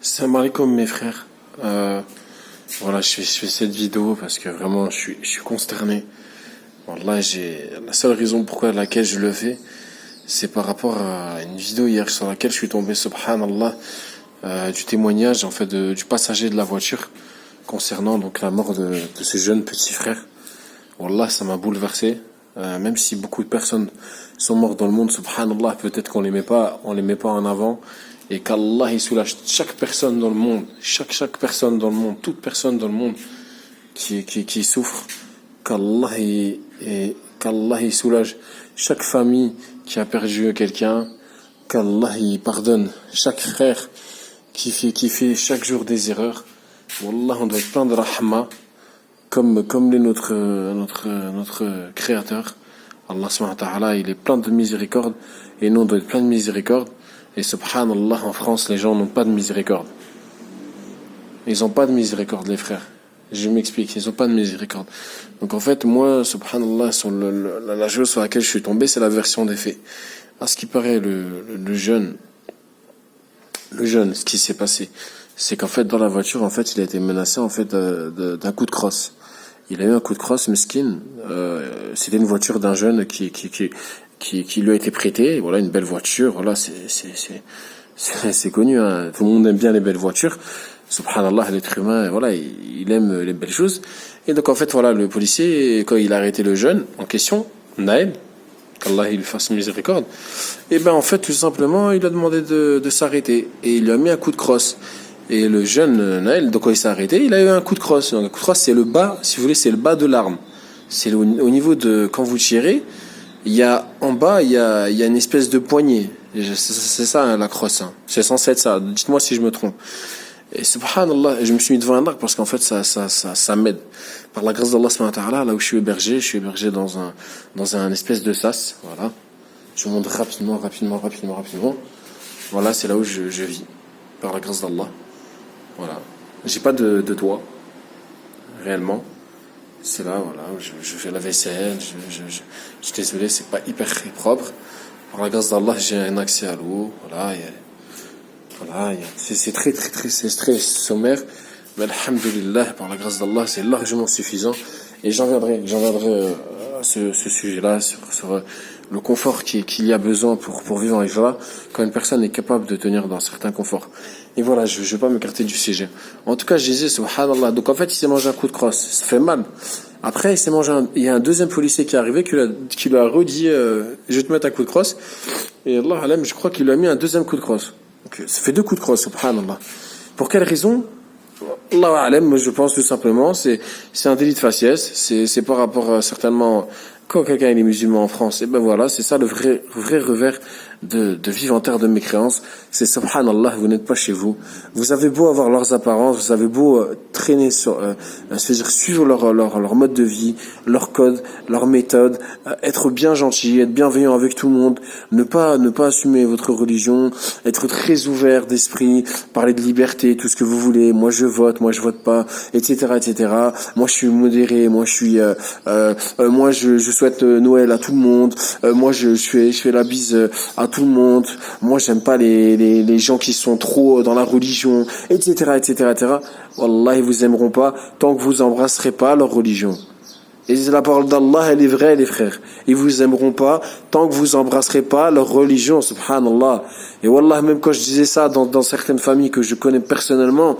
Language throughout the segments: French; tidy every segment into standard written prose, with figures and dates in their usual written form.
Salam alaikum mes frères. Voilà, je fais cette vidéo parce que vraiment je suis consterné. Voilà, la seule raison pourquoi laquelle je le fais, c'est par rapport à une vidéo hier sur laquelle je suis tombé, subhanallah, du témoignage en fait du passager de la voiture concernant donc la mort de ce jeune petit frère. Wallah, ça m'a bouleversé. Même si beaucoup de personnes sont mortes dans le monde, subhanallah, peut-être qu'on on les met pas en avant, et qu'Allah il soulage chaque personne dans le monde, chaque personne dans le monde, toute personne dans le monde qui souffre, qu'Allah il soulage chaque famille qui a perdu quelqu'un, qu'Allah il pardonne chaque frère qui fait chaque jour des erreurs. Wallah, on doit être plein de rahma. Comme notre créateur, Allah subhanahu wa ta'ala, il est plein de miséricorde, et nous on doit être plein de miséricorde. Et subhanallah, en France, les gens n'ont pas de miséricorde. Ils n'ont pas de miséricorde, les frères. Je m'explique, ils n'ont pas de miséricorde. Donc en fait, moi, subhanallah, sur la chose sur laquelle je suis tombé, c'est la version des faits. À ce qui paraît, le jeune, ce qui s'est passé, c'est qu'en fait, dans la voiture, en fait, il a été menacé, en fait, d'un coup de crosse. Il a eu un coup de crosse, mesquine. C'était une voiture d'un jeune qui lui a été prêtée. Voilà, une belle voiture. Voilà, c'est connu, hein. Tout le monde aime bien les belles voitures. Subhanallah, l'être humain, voilà, il aime les belles choses. Et donc, en fait, voilà, le policier, quand il a arrêté le jeune en question, Naël, qu'Allah il lui fasse miséricorde, et ben, en fait, tout simplement, il a demandé de s'arrêter. Et il lui a mis un coup de crosse. Et le jeune Naël, donc quand il s'est arrêté, il a eu un coup de crosse. Donc, un coup de crosse, c'est le bas, si vous voulez, c'est le bas de l'arme. C'est au niveau de, quand vous tirez, en bas, il y a une espèce de poignée. C'est ça, hein, la crosse, hein. C'est censé être ça. Dites-moi si je me trompe. Et subhanallah, je me suis mis devant un arc parce qu'en fait, ça m'aide. Par la grâce d'Allah subhanahu wa ta'ala, là où je suis hébergé dans un espèce de sas. Voilà. Je vous montre rapidement. Voilà, c'est là où je vis. Par la grâce d'Allah. Voilà. J'ai pas de toit, réellement. C'est là, voilà, je fais la vaisselle, je suis désolé, c'est pas hyper propre. Par la grâce d'Allah, j'ai un accès à l'eau, voilà, c'est très sommaire, mais alhamdulillah, par la grâce d'Allah, c'est largement suffisant. Et j'en viendrai à ce sujet-là, sur le confort qu'il y a besoin pour vivre en Hijra, quand une personne est capable de tenir dans certains conforts. Et voilà, je vais pas m'écarter du sujet. En tout cas, je disais, subhanallah, donc en fait, il s'est mangé un coup de crosse, ça fait mal. Après, il y a un deuxième policier qui est arrivé, qui lui a redit, je vais te mettre un coup de crosse. Et Allah alam, je crois qu'il lui a mis un deuxième coup de crosse. Donc, ça fait 2 coups de crosse, subhanallah. Pour quelle raison? Allah alam, je pense tout simplement, c'est un délit de faciès, c'est par rapport certainement, quand quelqu'un est musulman en France, et ben voilà, c'est ça le vrai revers de vivre en terre de mécréance. C'est subhanallah, vous n'êtes pas chez vous. Vous avez beau avoir leurs apparences, vous avez beau traîner c'est-à-dire suivre leur mode de vie, leur code, leur méthode, être bien gentil, être bienveillant avec tout le monde, ne pas assumer votre religion, être très ouvert d'esprit, parler de liberté, tout ce que vous voulez. Moi je vote pas, etc. Moi je suis modéré, moi je souhaite Noël à tout le monde. Moi je fais la bise à tout le monde. Moi j'aime pas les gens qui sont trop dans la religion, etc. Wallah, ils vous aimeront pas tant que vous embrasserez pas leur religion. Et la parole d'Allah, elle est vraie, les frères. Ils vous aimeront pas tant que vous embrasserez pas leur religion, subhanallah. Et wallah, même quand je disais ça dans certaines familles que je connais personnellement,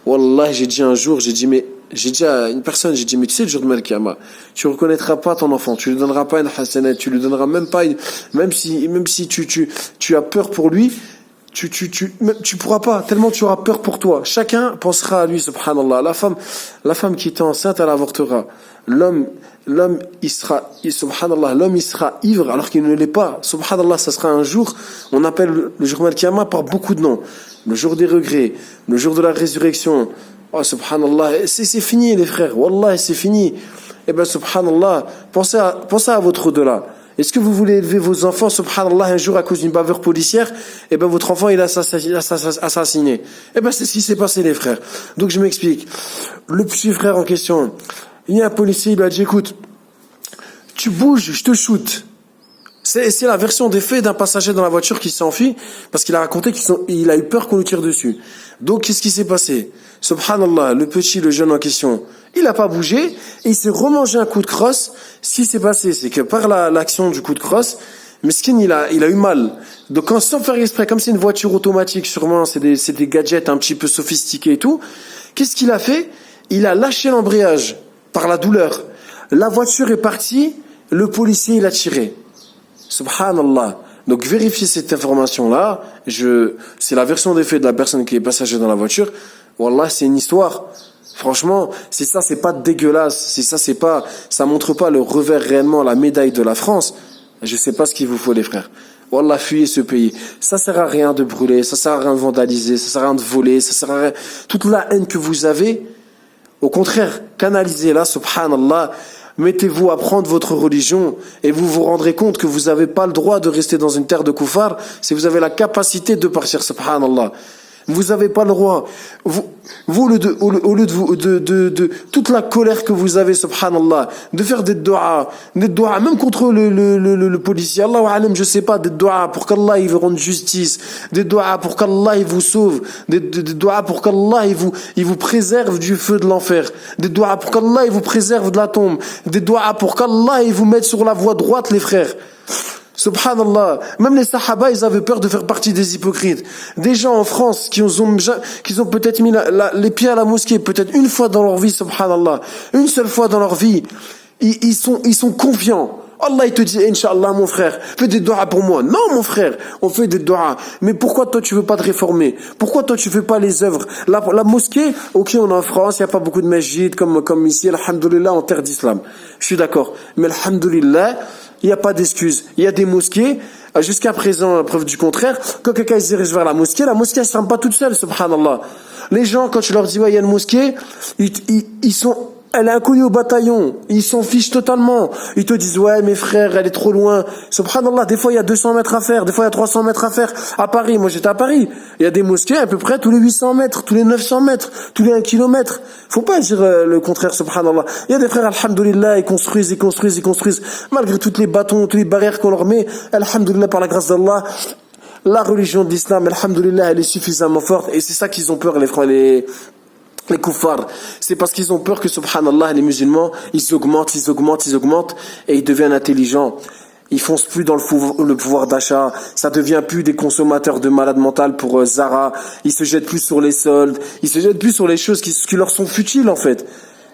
wallah, j'ai dit à une personne, mais tu sais, le jour de Mal-Qiyamah, tu reconnaîtras pas ton enfant, tu lui donneras pas une hasanat, tu lui donneras même pas même si tu as peur pour lui, tu pourras pas, tellement tu auras peur pour toi. Chacun pensera à lui, subhanallah. La femme qui est enceinte, elle avortera. L'homme, il sera ivre alors qu'il ne l'est pas. Subhanallah, ça sera un jour, on appelle le jour Mal-Qiyamah par beaucoup de noms. Le jour des regrets, le jour de la résurrection. Oh, subhanallah, c'est fini, les frères. Wallah, c'est fini. Eh ben, subhanallah, pensez à votre au-delà. Est-ce que vous voulez élever vos enfants, subhanallah, un jour à cause d'une bavure policière, eh ben votre enfant il est assassiné. Eh ben c'est ce qui s'est passé, les frères. Donc je m'explique. Le petit frère en question, il y a un policier, il lui a dit, écoute, tu bouges, je te shoot. C'est la version des faits d'un passager dans la voiture qui s'est enfui parce qu'il a raconté qu'il a eu peur qu'on lui tire dessus. Donc, qu'est-ce qui s'est passé? Subhanallah, le jeune en question, il a pas bougé et il s'est remangé un coup de crosse. Ce qui s'est passé, c'est que par l'action du coup de crosse, Meskin, il a eu mal. Donc, sans faire exprès, comme c'est une voiture automatique, sûrement, c'est des gadgets un petit peu sophistiqués et tout. Qu'est-ce qu'il a fait? Il a lâché l'embrayage par la douleur. La voiture est partie, le policier, il a tiré. Subhanallah. Donc vérifiez cette information-là. C'est la version des faits de la personne qui est passager dans la voiture. Wallah, c'est une histoire. Franchement, c'est pas dégueulasse. Ça montre pas le revers réellement, la médaille de la France. Je sais pas ce qu'il vous faut, les frères. Wallah, fuyez ce pays. Ça sert à rien de brûler, ça sert à rien de vandaliser, ça sert à rien de voler, ça sert à rien. Toute la haine que vous avez, au contraire, canalisez-la, subhanallah. Mettez-vous à prendre votre religion et vous vous rendrez compte que vous n'avez pas le droit de rester dans une terre de koufar si vous avez la capacité de partir, subhanallah. Vous n'avez pas le droit. Au lieu de toute la colère que vous avez, subhanallah, de faire des doigts, même contre le policier, Allah alam, je sais pas, des doigts pour qu'Allah il vous rende justice, des doigts pour qu'Allah il vous sauve, des doigts pour qu'Allah il vous préserve du feu de l'enfer, des doigts pour qu'Allah il vous préserve de la tombe, des doigts pour qu'Allah il vous mette sur la voie droite, les frères. Subhanallah, même les sahaba, ils avaient peur de faire partie des hypocrites. Des gens en France qui ont peut-être mis les pieds à la mosquée, peut-être une fois dans leur vie, subhanallah, une seule fois dans leur vie, ils sont confiants. Allah, il te dit, Inch'Allah, mon frère, fais des doigts pour moi. Non, mon frère, on fait des doigts. Mais pourquoi toi, tu veux pas te réformer? Pourquoi toi, tu fais pas les œuvres? La mosquée, ok, on est en France, il y a pas beaucoup de masjids comme ici, alhamdoulilah, en terre d'islam. Je suis d'accord. Mais alhamdoulilah, il n'y a pas d'excuse. Il y a des mosquées, jusqu'à présent, preuve du contraire, quand quelqu'un se dirige vers la mosquée elle ne se ferme pas toute seule, subhanallah. Les gens, quand tu leur dis, ouais, il y a une mosquée, elle est inconnue au bataillon. Ils s'en fichent totalement. Ils te disent, ouais, mes frères, elle est trop loin. Subhanallah, des fois, il y a 200 mètres à faire. Des fois, il y a 300 mètres à faire. À Paris, moi, j'étais à Paris. Il y a des mosquées à peu près tous les 800 mètres, tous les 900 mètres, tous les 1 kilomètre. Faut pas dire le contraire, subhanallah. Il y a des frères, alhamdoulilah, ils construisent. Malgré toutes les bâtons, toutes les barrières qu'on leur met, alhamdoulilah, par la grâce d'Allah, la religion de l'islam, alhamdoulilah, elle est suffisamment forte. Et c'est ça qu'ils ont peur, les frères, les koufars, c'est parce qu'ils ont peur que, subhanallah, les musulmans, ils augmentent, et ils deviennent intelligents. Ils foncent plus dans le pouvoir d'achat. Ça devient plus des consommateurs de malades mentales pour Zara. Ils se jettent plus sur les soldes. Ils se jettent plus sur les choses qui leur sont futiles, en fait.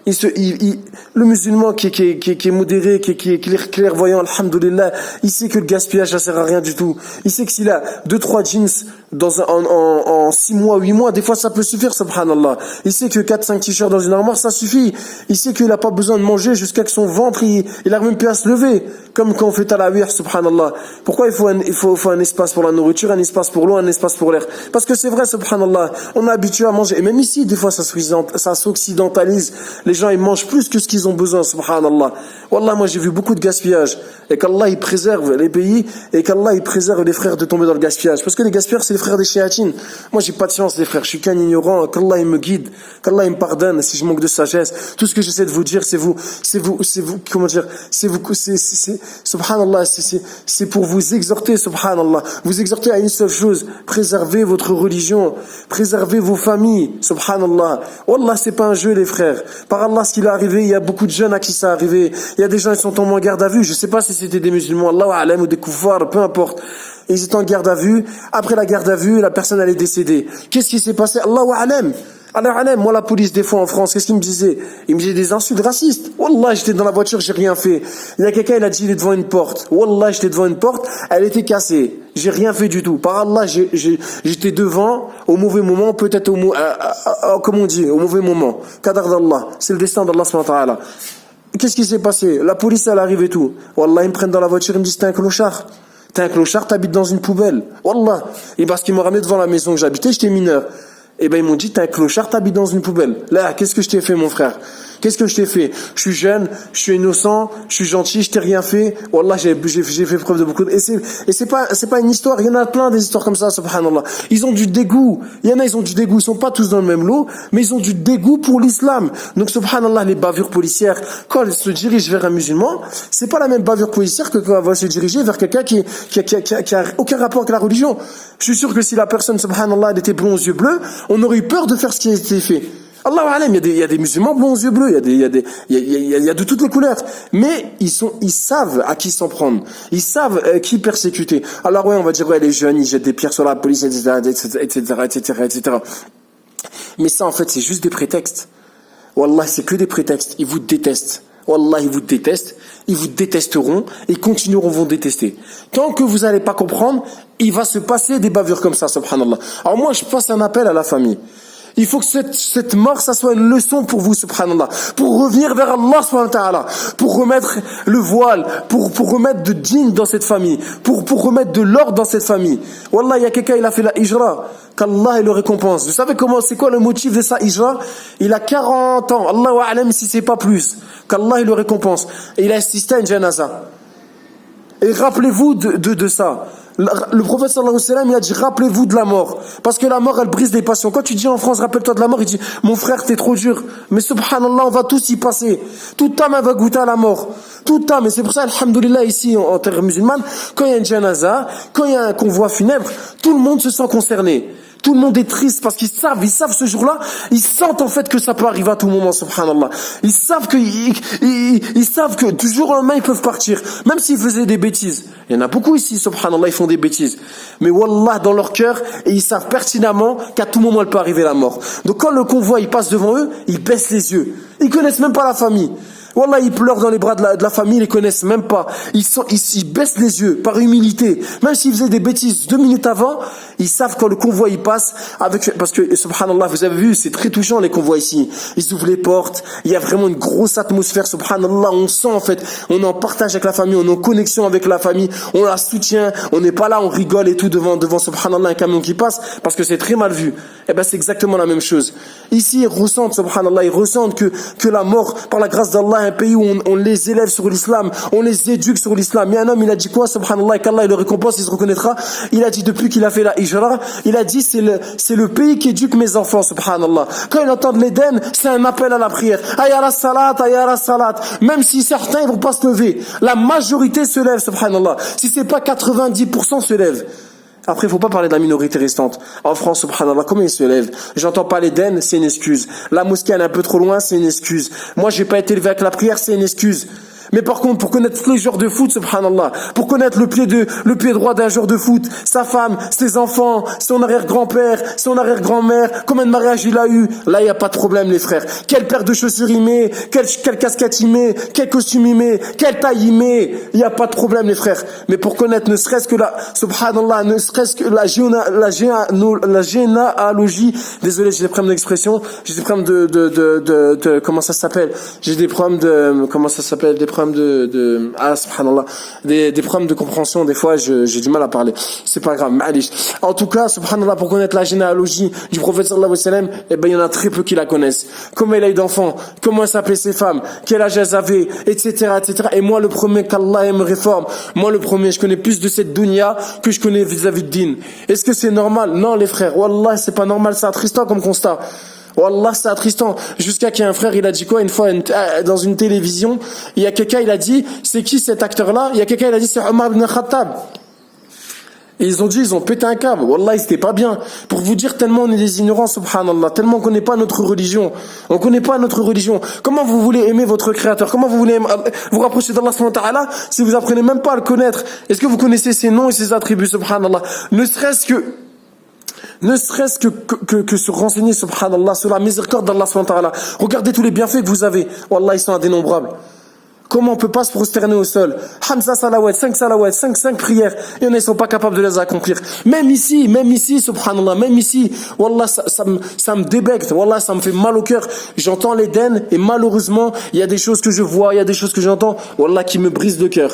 Le musulman qui est modéré, qui est clairvoyant, alhamdoulilah, il sait que le gaspillage, ça sert à rien du tout. Il sait que s'il a 2-3 jeans en 6 mois, 8 mois, des fois ça peut suffire, subhanallah. Il sait que 4-5 t-shirts dans une armoire, ça suffit. Il sait qu'il a pas besoin de manger jusqu'à que son ventre, il arrive même plus à se lever. Comme quand on fait talawih, subhanallah. Pourquoi il faut un espace pour la nourriture, un espace pour l'eau, un espace pour l'air? Parce que c'est vrai, subhanallah, on est habitué à manger. Et même ici, des fois, ça s'occidentalise. Les gens, ils mangent plus que ce qu'ils ont besoin, subhanallah. Wallah, moi, j'ai vu beaucoup de gaspillage. Et qu'Allah, il préserve les pays, et qu'Allah, il préserve les frères de tomber dans le gaspillage. Parce que les gaspilleurs, c'est les frères des shéatines. Moi, j'ai pas de chance, les frères. Je suis qu'un ignorant. Qu'Allah, il me guide. Qu'Allah, il me pardonne si je manque de sagesse. Tout ce que j'essaie de vous dire, subhanallah, c'est pour vous exhorter, subhanallah. Vous exhorter à une seule chose. Préservez votre religion. Préservez vos familles, subhanallah. Wallah, c'est pas un jeu, les frères. Par Allah, ce qui est arrivé, il y a beaucoup de jeunes à qui ça est arrivé. Il y a des gens qui sont tombés en garde à vue. Je sais pas si c'était des musulmans, Allah alam, ou des koufars, peu importe. Ils étaient en garde à vue. Après la garde à vue, la personne, elle est décédée. Qu'est-ce qui s'est passé? Allahu alam. Moi, la police, des fois, en France, qu'est-ce qu'il me disait? Il me disait des insultes racistes. Wallah, j'étais dans la voiture, j'ai rien fait. Il y a quelqu'un, il a dit, il est devant une porte. Wallah, j'étais devant une porte, elle était cassée. J'ai rien fait du tout. Par Allah, j'étais devant, au mauvais moment, peut-être comme on dit, au mauvais moment. Qadar d'Allah. C'est le destin d'Allah, subhanahu wa ta'ala. Qu'est-ce qui s'est passé? La police, elle arrive et tout. Wallah, ils me prennent dans la voiture, ils me disent, t'es un clochard. T'es un clochard, t'habites dans une poubelle. Wallah. Et parce qu'ils m'ont ramené devant la maison que j'habitais, j'étais mineur. Eh ben, ils m'ont dit, t'es un clochard, t'habites dans une poubelle. Là, qu'est-ce que je t'ai fait, mon frère? Qu'est-ce que je t'ai fait? Je suis jeune, je suis innocent, je suis gentil, je t'ai rien fait. Wallah, j'ai fait preuve de beaucoup de... Et c'est pas une histoire, il y en a plein des histoires comme ça, subhanallah. Ils ont du dégoût. Il y en a, ils ont du dégoût. Ils sont pas tous dans le même lot, mais ils ont du dégoût pour l'islam. Donc, subhanallah, les bavures policières, quand elles se dirigent vers un musulman, c'est pas la même bavure policière que quand elles vont se diriger vers quelqu'un qui a aucun rapport avec la religion. Je suis sûr que si la personne, subhanallah, elle était blonde aux yeux bleus, on aurait eu peur de faire ce qui a été fait. Allahu alam, il y a des musulmans blonds aux yeux bleus, il y a de toutes les couleurs. Mais ils savent à qui s'en prendre. Ils savent qui persécuter. Alors ouais, on va dire, ouais, les jeunes, ils jettent des pierres sur la police, etc. Mais ça, en fait, c'est juste des prétextes. Wallah, c'est que des prétextes. Ils vous détestent. Wallah, ils vous détestent. Ils vous détesteront et continueront à vous détester. Tant que vous n'allez pas comprendre, il va se passer des bavures comme ça, subhanallah. Alors moi, je passe un appel à la famille. Il faut que cette mort, ça soit une leçon pour vous, subhanallah. Pour revenir vers Allah, subhanahu wa ta'ala. Pour remettre le voile. Pour remettre de din dans cette famille. Pour remettre de l'ordre dans cette famille. Wallah, il y a quelqu'un, il a fait la hijra. Qu'Allah, il le récompense. Vous savez c'est quoi le motif de sa hijra? Il a 40 ans. Allahu a'lam si c'est pas plus. Qu'Allah, il le récompense. Et il a assisté à une janaza. Et rappelez-vous de ça. Le prophète sallallahu alayhi wa sallam, il a dit, rappelez-vous de la mort. Parce que la mort, elle brise les passions. Quand tu dis en France, rappelle-toi de la mort, il dit, mon frère, t'es trop dur. Mais subhanallah, on va tous y passer. Toute âme, elle va goûter à la mort. Toute âme. Et c'est pour ça, alhamdoulilah, ici, en terre musulmane, quand il y a une janaza, quand il y a un convoi funèbre, tout le monde se sent concerné. Tout le monde est triste parce qu'ils savent ce jour-là, ils sentent en fait que ça peut arriver à tout moment, subhanallah. Ils savent que du jour au lendemain ils peuvent partir, même s'ils faisaient des bêtises. Il y en a beaucoup ici, subhanallah, ils font des bêtises. Mais wallah, dans leur cœur, et ils savent pertinemment qu'à tout moment elle peut arriver la mort. Donc quand le convoi il passe devant eux, ils baissent les yeux. Ils connaissent même pas la famille. Wallah, ils pleurent dans les bras de la famille, ils les connaissent même pas. Ils baissent les yeux, par humilité. Même s'ils faisaient des bêtises 2 minutes avant, ils savent quand le convoi il passe, parce que, subhanallah, vous avez vu, c'est très touchant les convois ici. Ils ouvrent les portes, il y a vraiment une grosse atmosphère, subhanallah, on sent en fait, on en partage avec la famille, on est en connexion avec la famille, on la soutient, on n'est pas là, on rigole et tout devant, subhanallah, un camion qui passe, parce que c'est très mal vu. Eh ben, c'est exactement la même chose. Ici, ils ressentent, subhanallah, ils ressentent que la mort, par la grâce d'Allah, un pays où on les élève sur l'islam, on les éduque sur l'islam. Il y a un homme, il a dit quoi, subhanallah, et qu'Allah il le récompense, il se reconnaîtra. Il a dit, depuis qu'il a fait la hijra, il a dit, c'est le pays qui éduque mes enfants, subhanallah. Quand ils entendent l'Éden, c'est un appel à la prière. Ayara salat, ayara salat. Même si certains, ils vont pas se lever. La majorité se lève, subhanallah. Si c'est pas 90% se lève. Après, il faut pas parler de la minorité restante. En France, subhanallah, comment ils se lèvent? J'entends pas l'Éden, c'est une excuse. La mosquée, elle est un peu trop loin, c'est une excuse. Moi, j'ai pas été élevé avec la prière, c'est une excuse. Mais par contre, pour connaître tous les joueurs de foot, subhanallah, pour connaître le pied droit d'un joueur de foot, sa femme, ses enfants, son arrière-grand-père, son arrière-grand-mère, combien de mariages il a eu, là, il n'y a pas de problème, les frères. Quelle paire de chaussures il met, quelle casquette il met, quel costume il met, quelle taille il met, il n'y a pas de problème, les frères. Mais pour connaître ne serait-ce que subhanallah, ne serait-ce que la généalogie, désolé, j'ai des problèmes d'expression, j'ai des problèmes de comment ça s'appelle? J'ai des problèmes subhanallah, des problèmes de compréhension, des fois j'ai du mal à parler, c'est pas grave, ma'alish. En tout cas, subhanallah, pour connaître la généalogie du prophète sallallahu alayhi wa sallam, eh ben il y en a très peu qui la connaissent. Comment il a eu d'enfants, comment s'appelaient ses femmes, quel âge elles avaient, etc. Et moi le premier, qu'Allah me réforme, moi le premier, je connais plus de cette dunya que je connais vis-à-vis de din. Est-ce que c'est normal? Non, les frères, wallah, c'est pas normal, c'est attristant comme constat. Wallah, c'est attristant. Jusqu'à qu'il y ait un frère, il a dit quoi une fois dans une télévision, il y a quelqu'un, il a dit, c'est qui cet acteur-là? Il y a quelqu'un, il a dit, c'est Omar ibn Khattab. Et ils ont dit, ils ont pété un câble. Wallah, c'était pas bien. Pour vous dire, tellement on est des ignorants, subhanallah, tellement on connaît pas notre religion. On connaît pas notre religion. Comment vous voulez aimer votre créateur? Comment vous voulez vous rapprocher d'Allah subhanahu wa ta'ala si vous apprenez même pas à le connaître? Est-ce que vous connaissez ses noms et ses attributs, subhanallah? Ne serait-ce que se renseigner, subhanallah, sur la miséricorde d'Allah subhanahu wa ta'ala. Regardez tous les bienfaits que vous avez. Wallah, ils sont indénombrables. Comment on peut pas se prosterner au sol? Hamza salawat, 5 prières. Et on ne sont pas capables de les accomplir. Même ici, subhanallah, wallah, ça me débecte. Wallah, ça me fait mal au cœur. J'entends l'Éden et malheureusement, il y a des choses que je vois, il y a des choses que j'entends, wallah, qui me brisent le cœur.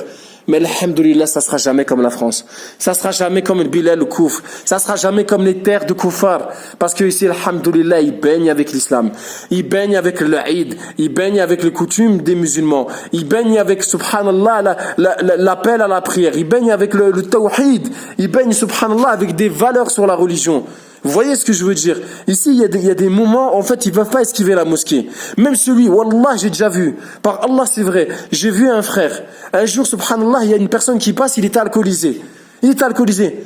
Mais alhamdoulilah, ça sera jamais comme la France. Ça sera jamais comme le Bilal ou Koufr. Ça sera jamais comme les terres de Koufar. Parce que ici, alhamdoulilah, ils baignent avec l'islam. Ils baignent avec le Eid. Ils baignent avec les coutumes des musulmans. Ils baignent avec, subhanallah, l'appel à la prière. Ils baignent avec le tawhid. Ils baignent, subhanallah, avec des valeurs sur la religion. Vous voyez ce que je veux dire? Ici, il y a des moments, en fait, ils ne peuvent pas esquiver la mosquée. Même celui, wallah, j'ai déjà vu. Par Allah, c'est vrai. J'ai vu un frère. Un jour, subhanallah, il y a une personne qui passe, il était alcoolisé. Il était alcoolisé.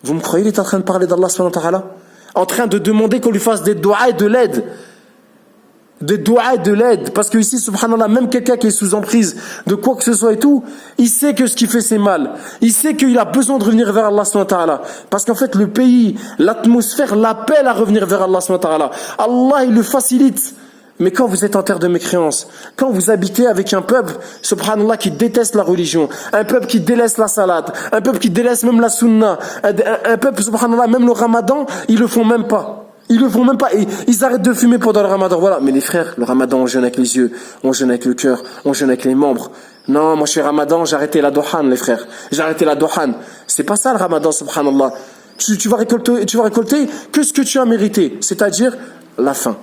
Vous me croyez, il est en train de parler d'Allah, subhanahu wa ta'ala? En train de demander qu'on lui fasse des doigts et de l'aide. Des doigts de l'aide, parce que ici, subhanallah, même quelqu'un qui est sous emprise de quoi que ce soit et tout, il sait que ce qu'il fait c'est mal, il sait qu'il a besoin de revenir vers Allah subhanahu wa ta'ala, parce qu'en fait le pays, l'atmosphère l'appelle à revenir vers Allah subhanahu wa ta'ala. Allah il le facilite. Mais quand vous êtes en terre de mécréance, quand vous habitez avec un peuple, subhanallah, qui déteste la religion, un peuple qui délaisse la salade, un peuple qui délaisse même la sunna, un peuple, subhanallah, même le ramadan, ils le font même pas. Ils le font même pas. Ils arrêtent de fumer pendant le ramadan. Voilà. Mais les frères, le ramadan, on jeûne avec les yeux, on jeûne avec le cœur, on jeûne avec les membres. Non, moi je fais ramadan, j'ai arrêté la dohan, les frères. J'ai arrêté la dohan. C'est pas ça le ramadan, subhanallah. Tu vas récolter que ce que tu as mérité. C'est-à-dire la faim.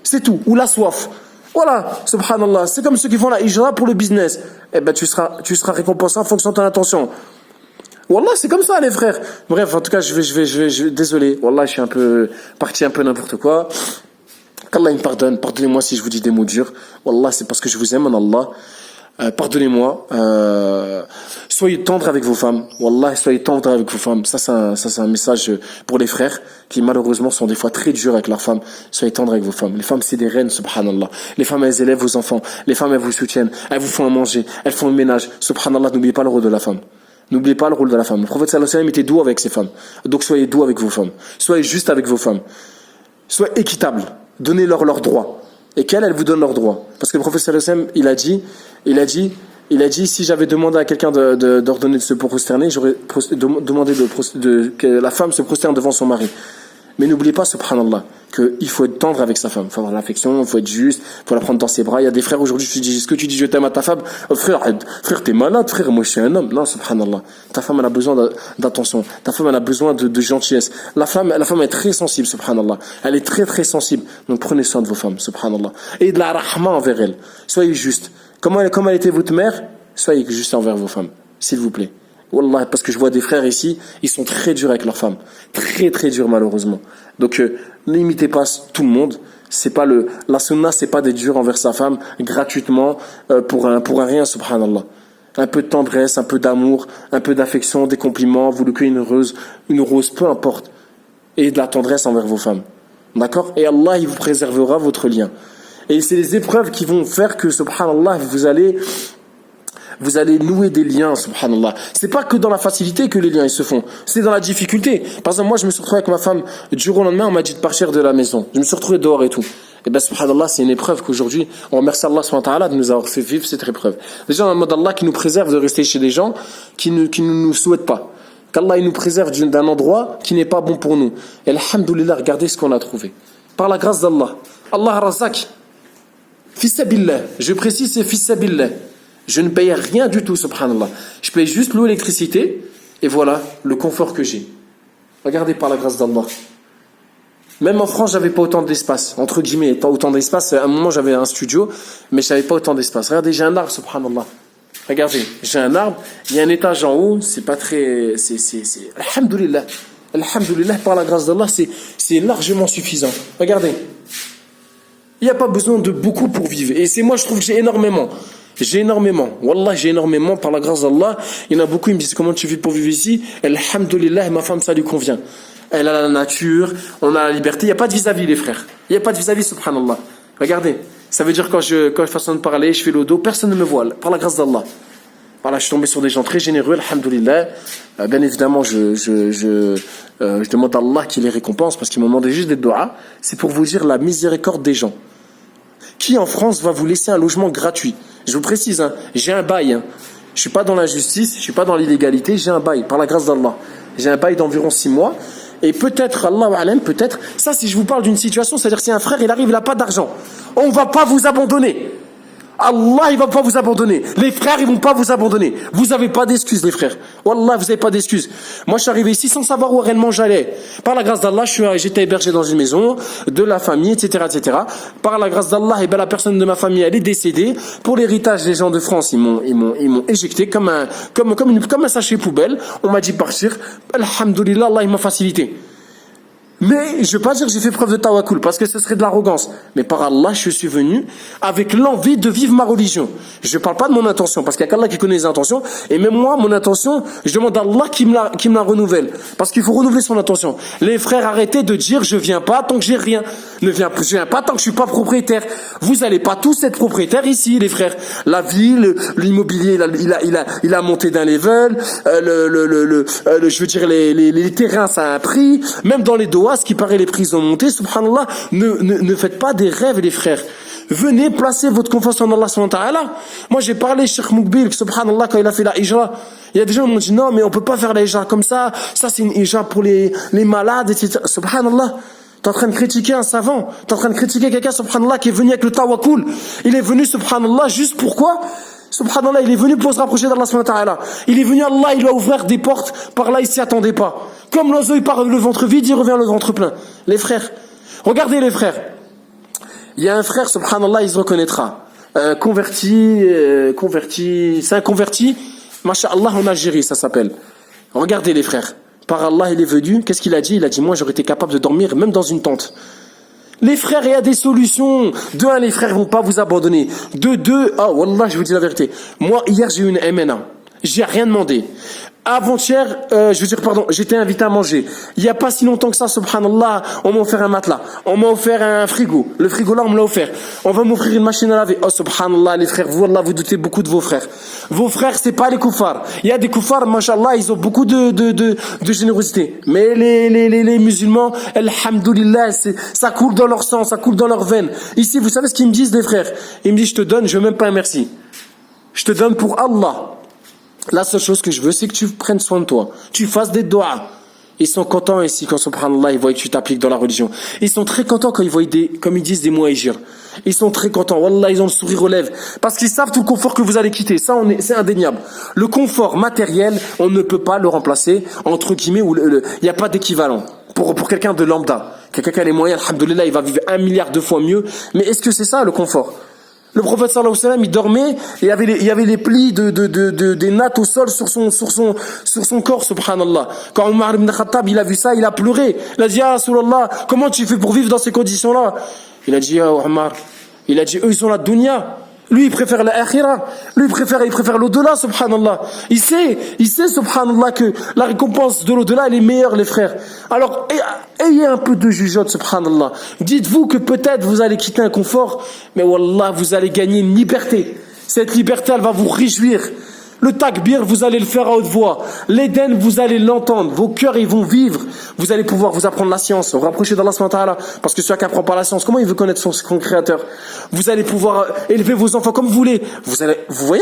C'est tout. Ou la soif. Voilà, subhanallah. C'est comme ceux qui font la hijra pour le business. Eh ben, tu seras récompensé en fonction de ton intention. Wallah, c'est comme ça, les frères. Bref, en tout cas, je vais, désolé. Wallah, je suis parti un peu n'importe quoi. Qu'Allah me pardonne. Pardonnez-moi si je vous dis des mots durs. Wallah, c'est parce que je vous aime en Allah. Pardonnez-moi. Soyez tendres avec vos femmes. Wallah, soyez tendres avec vos femmes. Ça, c'est un message pour les frères qui, malheureusement, sont des fois très durs avec leurs femmes. Soyez tendres avec vos femmes. Les femmes, c'est des reines, subhanallah. Les femmes, elles élèvent vos enfants. Les femmes, elles vous soutiennent. Elles vous font à manger. Elles font le ménage. Subhanallah, n'oubliez pas le rôle de la femme. N'oubliez pas le rôle de la femme. Le prophète sallallahu alayhi wa sallam était doux avec ses femmes. Donc soyez doux avec vos femmes. Soyez juste avec vos femmes. Soyez équitable. Donnez-leur leurs droits. Et qu'elles vous donnent leurs droits. Parce que le prophète sallallahu alayhi wa sallam, il a dit, si j'avais demandé à quelqu'un d'ordonner de se prosterner, j'aurais demandé que la femme se prosterne devant son mari. Mais n'oubliez pas, subhanallah, qu'il faut être tendre avec sa femme. Il faut avoir l'affection, il faut être juste, il faut la prendre dans ses bras. Il y a des frères aujourd'hui, tu dis, est-ce que tu dis je t'aime à ta femme? Oh, frère, t'es malade, frère, moi je suis un homme. Non, subhanallah. Ta femme, elle a besoin d'attention. Ta femme, elle a besoin de gentillesse. La femme est très sensible, subhanallah. Elle est très très sensible. Donc prenez soin de vos femmes, subhanallah. Et de la rahma envers elle. Soyez juste. Comme elle était votre mère, soyez juste envers vos femmes. S'il vous plaît. Wallah, parce que je vois des frères ici, ils sont très durs avec leurs femmes. Très très durs malheureusement. Donc n'imitez pas tout le monde. C'est pas la sunna, c'est pas d'être dur envers sa femme gratuitement pour un rien, subhanallah. Un peu de tendresse, un peu d'amour, un peu d'affection, des compliments, vous le cueillez une rose, peu importe. Et de la tendresse envers vos femmes. D'accord? Et Allah, il vous préservera votre lien. Et c'est les épreuves qui vont faire que, subhanallah, vous allez nouer des liens, subhanallah. C'est pas que dans la facilité que les liens ils se font, c'est dans la difficulté. Par exemple, moi je me suis retrouvé avec ma femme, du jour au lendemain on m'a dit de partir de la maison. Je me suis retrouvé dehors et tout. Et ben subhanallah, c'est une épreuve qu'aujourd'hui, on remercie Allah subhanahu wa ta'ala de nous avoir fait vivre cette épreuve. Déjà on a mode Allah qui nous préserve de rester chez des gens qui ne nous souhaitent pas. Qu'Allah il nous préserve d'un endroit qui n'est pas bon pour nous. Et alhamdoulilah, regardez ce qu'on a trouvé. Par la grâce d'Allah. Allah razak. Fissabillah. Je précise, c'est fissabillah. Je ne paye rien du tout, subhanallah. Je paye juste l'eau, l'électricité, et voilà le confort que j'ai. Regardez par la grâce d'Allah. Même en France, j'avais pas autant d'espace. Entre guillemets, pas autant d'espace. À un moment, j'avais un studio, mais j'avais pas autant d'espace. Regardez, j'ai un arbre, subhanallah. Regardez, j'ai un arbre, il y a un étage en haut, c'est pas très... Alhamdulillah. Alhamdulillah, par la grâce d'Allah, c'est largement suffisant. Regardez. Il n'y a pas besoin de beaucoup pour vivre. Et c'est moi, je trouve que j'ai énormément. Wallah, j'ai énormément par la grâce d'Allah. Il y en a beaucoup, ils me disent comment tu vis pour vivre ici. Alhamdulillah, ma femme, ça lui convient. Elle a la nature, on a la liberté. Il n'y a pas de vis-à-vis, les frères. Il n'y a pas de vis-à-vis, subhanallah. Regardez, ça veut dire quand je façon de parler, je fais le dos, personne ne me voit, par la grâce d'Allah. Voilà, je suis tombé sur des gens très généreux, alhamdulillah. Bien évidemment, je demande à Allah qu'il les récompense parce qu'il m'a demandé juste des doigts. C'est pour vous dire la miséricorde des gens. Qui en France va vous laisser un logement gratuit? Je vous précise, j'ai un bail. Je suis pas dans l'injustice, je suis pas dans l'illégalité, j'ai un bail, par la grâce d'Allah. J'ai un bail d'environ 6 mois. Et peut-être, Allahu A'lam, peut-être, ça si je vous parle d'une situation, c'est-à-dire si un frère il arrive, il n'a pas d'argent, on va pas vous abandonner. Allah, il va pas vous abandonner. Les frères, ils vont pas vous abandonner. Vous avez pas d'excuses, les frères. Wallah, vous avez pas d'excuses. Moi, je suis arrivé ici sans savoir où réellement j'allais. Par la grâce d'Allah, j'étais hébergé dans une maison, de la famille, etc., etc. Par la grâce d'Allah, la personne de ma famille, elle est décédée. Pour l'héritage, les gens de France, ils m'ont éjecté comme un sachet poubelle. On m'a dit partir. Alhamdulillah, Allah, il m'a facilité. Mais je ne veux pas dire que j'ai fait preuve de tawakkul parce que ce serait de l'arrogance. Mais par Allah, je suis venu avec l'envie de vivre ma religion. Je ne parle pas de mon intention parce qu'il n'y a qu'Allah qui connaît les intentions. Et même moi, mon intention, je demande à Allah qui me la renouvelle. Parce qu'il faut renouveler son intention. Les frères, arrêtez de dire je viens pas tant que j'ai rien. Je viens pas tant que je suis pas propriétaire. Vous allez pas tous être propriétaires ici, les frères. La ville, l'immobilier, il a monté d'un level. Je veux dire les terrains, ça a un prix. Même dans les doigts, ce qui paraît les prix ont monté, subhanallah, ne faites pas des rêves, les frères. Venez placer votre confiance en Allah subhanahu wa ta'ala. Moi, j'ai parlé Cheikh Moukbil, subhanallah, quand il a fait la hijra. Il y a des gens qui m'ont dit, non, mais on peut pas faire la hijra comme ça. Ça, c'est une hijra pour les malades, etc. Subhanallah. T'es en train de critiquer un savant. T'es en train de critiquer quelqu'un, subhanallah, qui est venu avec le tawakkul. Il est venu, subhanallah, juste pourquoi? Subhanallah, il est venu pour se rapprocher d'Allah subhanahu wa ta'ala. Il est venu, Allah, il lui a ouvert des portes. Par là, il s'y attendait pas. Comme l'oiseau, il part le ventre vide, il revient le ventre plein. Les frères. Regardez les frères. Il y a un frère, subhanallah, il se reconnaîtra. Converti, c'est un converti, masha'Allah, en Algérie, ça s'appelle. Regardez les frères. Par Allah, il est venu, qu'est-ce qu'il a dit? Il a dit, moi, j'aurais été capable de dormir même dans une tente. Les frères, il y a des solutions. De un, les frères vont pas vous abandonner. De deux, wallah, je vous dis la vérité. Moi, hier, j'ai eu une MNA. J'ai rien demandé. Avant-hier, j'étais invité à manger. Il y a pas si longtemps que ça, subhanallah, on m'a offert un matelas. On m'a offert un frigo. Le frigo là, on me l'a offert. On va m'offrir une machine à laver. Oh, subhanallah, les frères, vous, Allah, vous doutez beaucoup de vos frères. Vos frères, c'est pas les koufars. Il y a des koufars, mashallah, ils ont beaucoup de générosité. Mais les musulmans, alhamdoulilah, ça coule dans leur sang, ça coule dans leurs veines. Ici, vous savez ce qu'ils me disent, les frères? Ils me disent, je te donne, je veux même pas un merci. Je te donne pour Allah. La seule chose que je veux, c'est que tu prennes soin de toi. Tu fasses des doigts. Ils sont contents ici quand, subhanallah, ils voient que tu t'appliques dans la religion. Ils sont très contents quand ils voient comme ils disent, des mots à hijr. Ils sont très contents. Wallah, ils ont le sourire aux lèvres. Parce qu'ils savent tout le confort que vous allez quitter. Ça, c'est indéniable. Le confort matériel, on ne peut pas le remplacer, entre guillemets, il n'y a pas d'équivalent. Pour quelqu'un de lambda. Quelqu'un qui a les moyens, alhamdoulilah, il va vivre 1 milliard de fois mieux. Mais est-ce que c'est ça, le confort? Le prophète sallallahu alayhi wa sallam, il dormait et il y avait les plis des nattes au sol sur son corps, subhanallah. Quand Omar ibn Khattab, il a vu ça, il a pleuré. Il a dit, ah, Rasulallah, comment tu fais pour vivre dans ces conditions-là? Il a dit, ah, Omar, eux, ils ont la dunya. Lui, il préfère l'akhira. Lui, il préfère l'au-delà, subhanallah. Il sait, subhanallah, que la récompense de l'au-delà, elle est meilleure, les frères. Alors, ayez un peu de jugeote, subhanallah. Dites-vous que peut-être vous allez quitter un confort, mais wallah, vous allez gagner une liberté. Cette liberté, elle va vous réjouir. Le takbir, vous allez le faire à haute voix. L'Éden, vous allez l'entendre. Vos cœurs, ils vont vivre. Vous allez pouvoir vous apprendre la science, vous rapprocher d'Allah subhanahu wa ta'ala. Parce que celui qui apprend pas la science, comment il veut connaître son créateur? Vous allez pouvoir élever vos enfants comme vous voulez. Vous voyez,